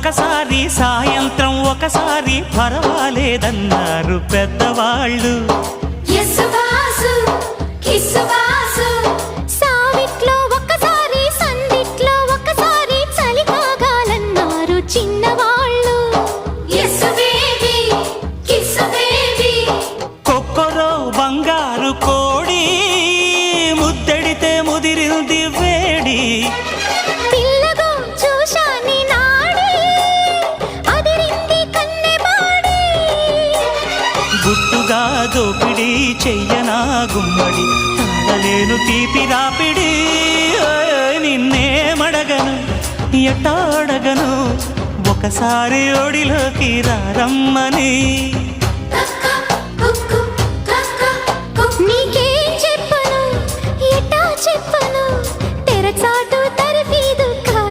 ఒకసారి సాయంత్రం ఒకసారి పర్వాలేదన్నారు పెద్దవాళ్ళు. సావిట్లో ఒకసారి సందిట్లో ఒకసారి చలి కాగాలన్నారు చిన్నవాళ్ళు. కొక్కరో బంగారు కోడి ముద్దడితే ముదిరింది వేడి. పిల్లగో చూశాని నాడి అదిరింది కన్నెబాడి. గుట్టుగా దోపిడి చెయ్యనా గుమ్మడి తాళలేను తీపి రాపిడి. నిన్నేమడగను ఎట్టాడగను ఒకసారి ఒడిలోకి రారమ్మని.